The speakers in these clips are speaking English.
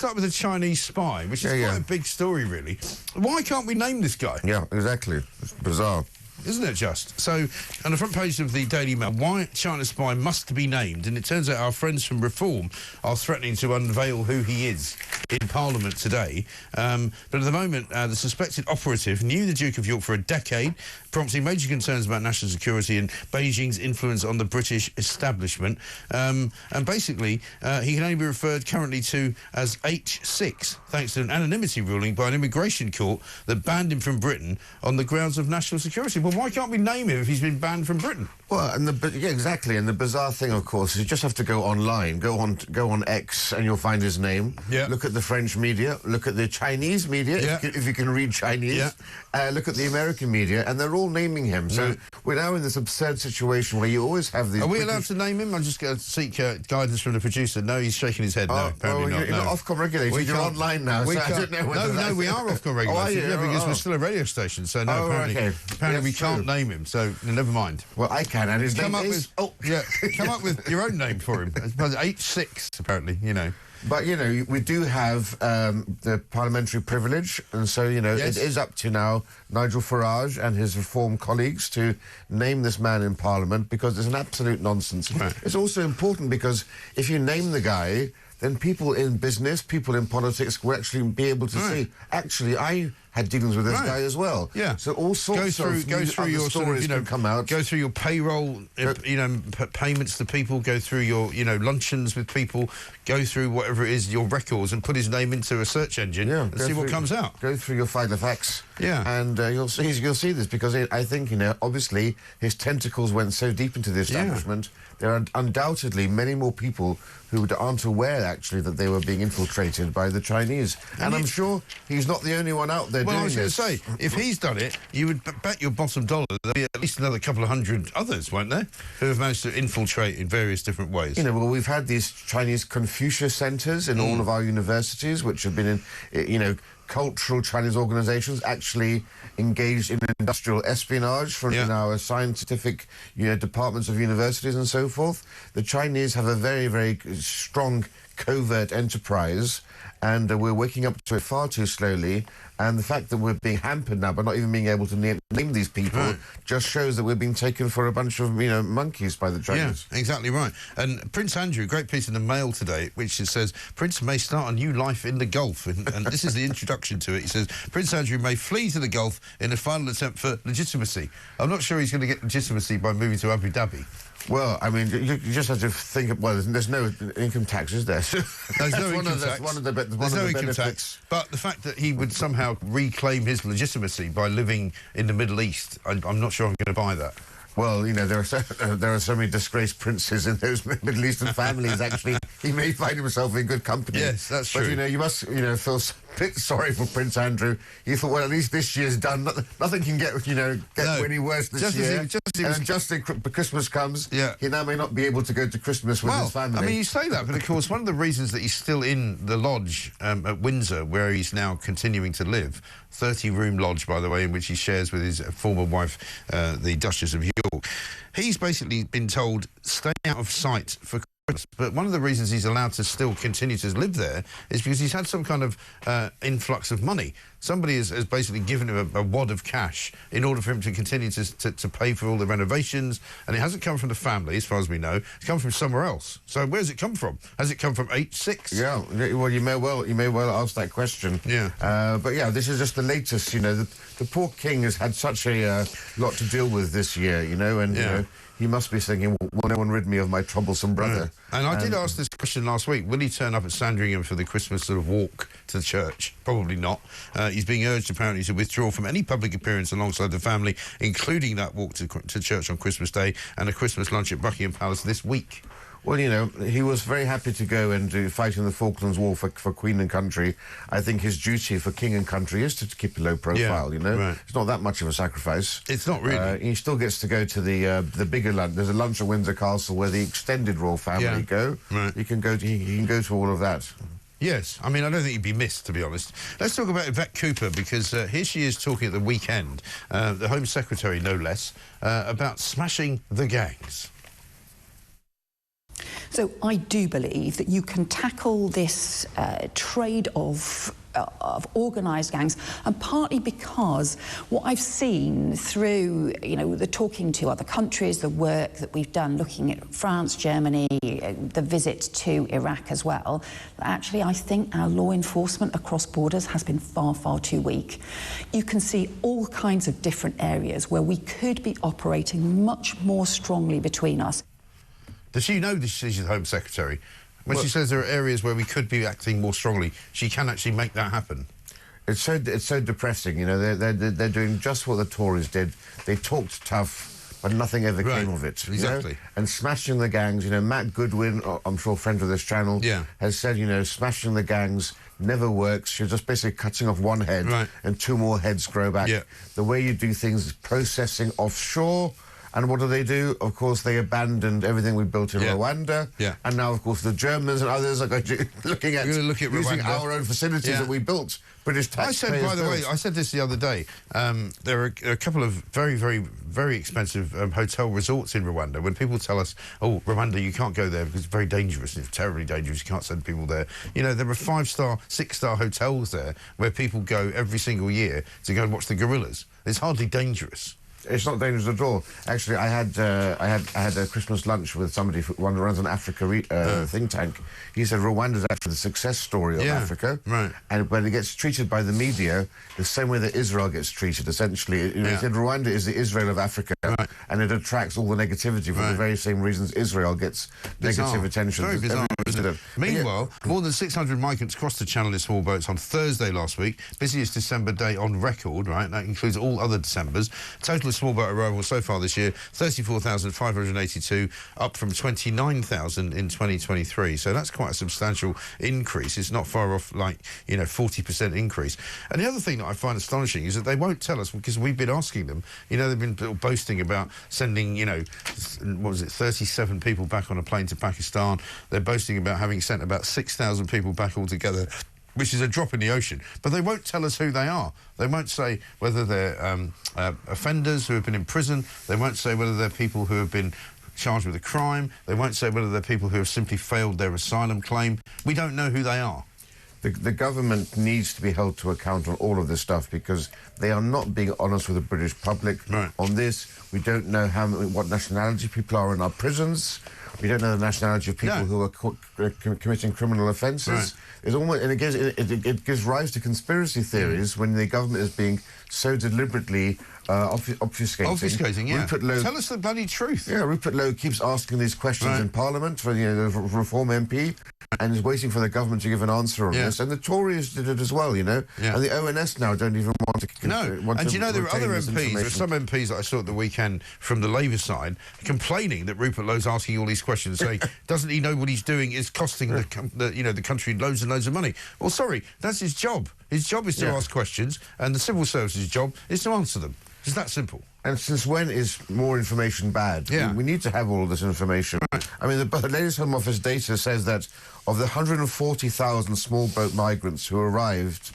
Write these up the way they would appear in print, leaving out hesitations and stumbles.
Start with a Chinese spy, which is quite a big story, really. Why can't we name this guy? Yeah, exactly. It's bizarre. Isn't it just? So, on the front page of the Daily Mail, why China spy must be named, and it turns out our friends from Reform are threatening to unveil who he is in Parliament today. But at the moment, the suspected operative knew the Duke of York for a decade, prompting major concerns about national security and Beijing's influence on the British establishment. And basically, he can only be referred currently to as H6, thanks to an anonymity ruling by an immigration court that banned him from Britain on the grounds of national security. Well, why can't we name him if he's been banned from Britain? Well, and exactly. And the bizarre thing, of course, is you just have to go online, go on X, and you'll find his name. Yeah. Look at the French media, look at the Chinese media, if you can read Chinese. Yeah. Look at the American media, and they're all naming him. So we're now in this absurd situation where you always have these... Are we allowed to name him? I'm just going to seek guidance from the producer. No, he's shaking his head. No, apparently not. You're not Ofcom regulated. You're online now, so I don't know whether No, we are Ofcom regulated. Yeah, because we're still a radio station. So no, apparently we can't name him. So never mind. Well, I can, and his name is... come up with your own name for him. It's H6, apparently, you know. But, you know, we do have the parliamentary privilege, and so, you know, it is up to now Nigel Farage and his Reform colleagues to name this man in Parliament, because it's an absolute nonsense. Right. It's also important because if you name the guy, then people in business, people in politics will actually be able to see, actually, I had dealings with this guy as well. Yeah. So all sorts of your stories can come out. Go through your payroll, payments to people, go through your, luncheons with people, go through whatever it is, your records, and put his name into a search engine and see what comes out. Go through your file of facts. Yeah. And you'll see this, because I think, obviously his tentacles went so deep into the establishment. There are undoubtedly many more people who aren't aware, actually, that they were being infiltrated by the Chinese. And I'm sure he's not the only one out there doing this. Well, I was going to say, if he's done it, you would bet your bottom dollar there'll be at least another couple of hundred others, won't there, who have managed to infiltrate in various different ways. Well, we've had these Chinese Confucius centres in all of our universities, which have been in, cultural Chinese organisations actually engaged in industrial espionage from our scientific departments of universities and so forth. The Chinese have a very, very strong covert enterprise, and we're waking up to it far too slowly. And the fact that we're being hampered now by not even being able to name these people just shows that we're being taken for a bunch of, monkeys by the Chinese. Yeah, exactly right. And Prince Andrew, great piece in the Mail today, which says, Prince may start a new life in the Gulf. And this is the introduction to it. He says, Prince Andrew may flee to the Gulf in a final attempt for legitimacy. I'm not sure he's going to get legitimacy by moving to Abu Dhabi. Well, I mean, you just have to think of, there's no income tax, is there? There's no income tax. There's no income tax. But the fact that he would somehow reclaim his legitimacy by living in the Middle East, I'm not sure I'm going to buy that. Well, there are so many disgraced princes in those Middle Eastern families, actually. He may find himself in good company. Yes, that's true. But, you must, feel a bit sorry for Prince Andrew. You thought, well, at least this year's done. Nothing can get any worse this year. Just as Christmas comes, he now may not be able to go to Christmas with his family. I mean, you say that, but of course, one of the reasons that he's still in the lodge at Windsor, where he's now continuing to live, 30-room lodge, by the way, in which he shares with his former wife, the Duchess of York. He's basically been told, stay out of sight for Christmas. But one of the reasons he's allowed to still continue to live there is because he's had some kind of influx of money. Somebody has basically given him a wad of cash in order for him to continue to pay for all the renovations, and it hasn't come from the family, as far as we know. It's come from somewhere else. So where's it come from? Has it come from H6? Yeah, well, you may well ask that question. Yeah. But yeah, this is just the latest. The poor king has had such a lot to deal with this year. And he must be thinking, will no one rid me of my troublesome brother? And I did ask this question last week. Will he turn up at Sandringham for the Christmas sort of walk to the church? Probably not. He's being urged, apparently, to withdraw from any public appearance alongside the family, including that walk to church on Christmas Day and a Christmas lunch at Buckingham Palace this week. Well, he was very happy to go and fight in the Falklands War for Queen and country. I think his duty for King and country is to keep a low profile, It's not that much of a sacrifice. It's not really. He still gets to go to the bigger lunch. There's a lunch at Windsor Castle where the extended royal family go. Right. He can go to all of that. Yes, I mean, I don't think he'd be missed, to be honest. Let's talk about Yvette Cooper, because here she is talking at the weekend, the Home Secretary, no less, about smashing the gangs. So I do believe that you can tackle this trade of organised gangs, and partly because what I've seen through, the talking to other countries, the work that we've done looking at France, Germany, the visit to Iraq as well, actually I think our law enforcement across borders has been far, far too weak. You can see all kinds of different areas where we could be operating much more strongly between us. Does she know that she's the Home Secretary? When she says there are areas where we could be acting more strongly, she can actually make that happen. It's so depressing. They're doing just what the Tories did. They talked tough, but nothing ever came of it. Exactly. And smashing the gangs. Matt Goodwin, I'm sure a friend of this channel, has said, smashing the gangs never works. You're just basically cutting off one head, and two more heads grow back. Yeah. The way you do things is processing offshore. And what do? Of course, they abandoned everything we built in Rwanda. Yeah. And now, of course, the Germans and others are going to looking at using Rwanda. our own facilities that we built. British taxpayers. By the way, I said this the other day. There are a couple of very, very, very expensive hotel resorts in Rwanda. When people tell us, "Oh, Rwanda, you can't go there because it's very dangerous. It's terribly dangerous. You can't send people there." There are 5-star, 6-star hotels there where people go every single year to go and watch the gorillas. It's hardly dangerous. It's not dangerous at all. Actually, I had a Christmas lunch with somebody who runs an Africa think tank. He said Rwanda's actually the success story of Africa. Right. And when it gets treated by the media, the same way that Israel gets treated, essentially. He said Rwanda is the Israel of Africa, and it attracts all the negativity for the very same reasons Israel gets negative attention. Very bizarre, isn't it? Meanwhile, more than 600 migrants crossed the channel in small boats on Thursday last week. Busiest December day on record, right? That includes all other Decembers. Total small boat arrivals so far this year, 34,582, up from 29,000 in 2023. So that's quite a substantial increase. It's not far off, 40% increase. And the other thing that I find astonishing is that they won't tell us, because we've been asking them. They've been boasting about sending, 37 people back on a plane to Pakistan. They're boasting about having sent about 6,000 people back altogether, which is a drop in the ocean. But they won't tell us who they are. They won't say whether they're offenders who have been in prison. They won't say whether they're people who have been charged with a crime. They won't say whether they're people who have simply failed their asylum claim. We don't know who they are. The government needs to be held to account on all of this stuff, because they are not being honest with the British public on this. We don't know what nationality people are in our prisons. We don't know the nationality of people who are committing criminal offences. It's almost, and it gives rise to conspiracy theories when the government is being so deliberately obfuscating. Rupert Lowe, tell us the bloody truth. Yeah, Rupert Lowe keeps asking these questions in Parliament for the Reform MP, and is waiting for the government to give an answer on this. And the Tories did it as well, And the ONS now don't even want to. There are other MPs. There are some MPs that I saw at the weekend from the Labour side complaining that Rupert Lowe's asking all these questions, saying, doesn't he know what he's doing is costing the country loads and loads of money? Well, sorry, that's his job. His job is to ask questions, and the civil service's job is to answer them. It's that simple. And since when is more information bad? We need to have all of this information. I mean, the latest Home Office data says that of the 140,000 small boat migrants who arrived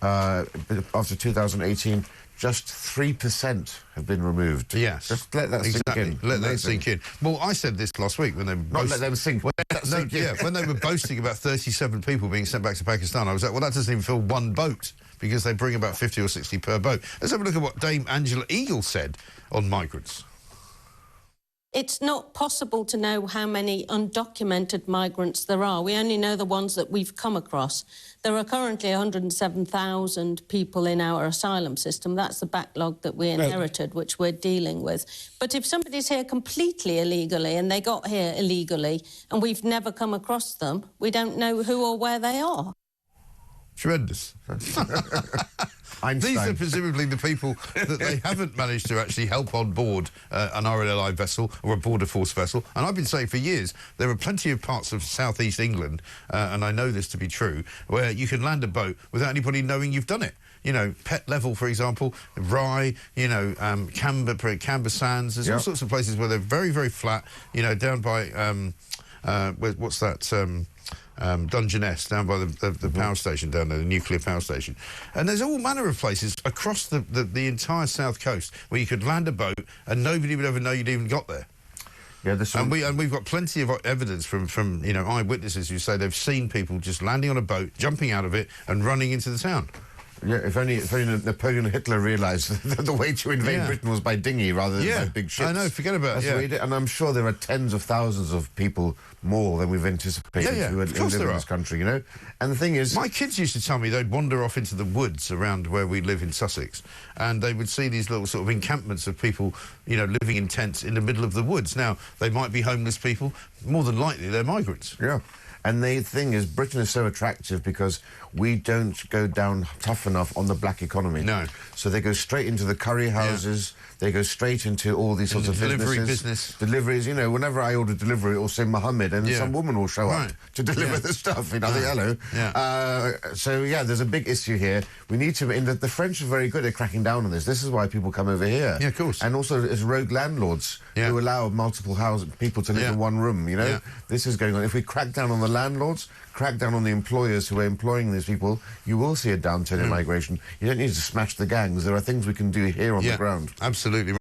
after 2018, just 3% have been removed. Yes. Just let that sink in. Let that sink in. Well, I said this last week when they were let them sink. Let that sink in. When they were boasting about 37 people being sent back to Pakistan, I was like, well, that doesn't even fill one boat, because they bring about 50 or 60 per boat. Let's have a look at what Dame Angela Eagle said on migrants. It's not possible to know how many undocumented migrants there are. We only know the ones that we've come across. There are currently 107,000 people in our asylum system. That's the backlog that we inherited, which we're dealing with. But if somebody's here completely illegally and they got here illegally and we've never come across them, we don't know who or where they are. Tremendous. These are presumably the people that they haven't managed to actually help on board an RLLI vessel or a border force vessel. And I've been saying for years, there are plenty of parts of southeast England, and I know this to be true, where you can land a boat without anybody knowing you've done it. Pet Level, for example, Rye, Camber Sands. There's all sorts of places where they're very, very flat, down by, what's that... Dungeness, down by the power station down there, the nuclear power station. And there's all manner of places across the entire south coast where you could land a boat and nobody would ever know you'd even got there. Yeah, and we've got plenty of evidence from you know, eyewitnesses who say they've seen people just landing on a boat, jumping out of it, and running into the town. Yeah, if only Napoleon and Hitler realised that the way to invade Britain was by dinghy rather than by big ships. I know, forget about it. And I'm sure there are tens of thousands of people more than we've anticipated who live in this country, you know? And the thing is... My kids used to tell me they'd wander off into the woods around where we live in Sussex, and they would see these little sort of encampments of people, you know, living in tents in the middle of the woods. Now, they might be homeless people. More than likely, they're migrants. Yeah. And the thing is, Britain is so attractive because we don't go down tough enough on the black economy. No. So they go straight into the curry houses, they go straight into all these sorts of businesses. Deliveries, you know, whenever I order delivery, it will say Mohammed, and some woman will show up to deliver the stuff, you know, hello. So, yeah, there's a big issue here. We need to... the French are very good at cracking down on this. This is why people come over here. Yeah, of course. And also, it's rogue landlords who allow multiple people to live in one room, you know? Yeah. This is going on. If we crack down on the landlords, crack down on the employers who are employing these people, you will see a downturn in migration. You don't need to smash the gangs. There are things we can do here on the ground. Absolutely.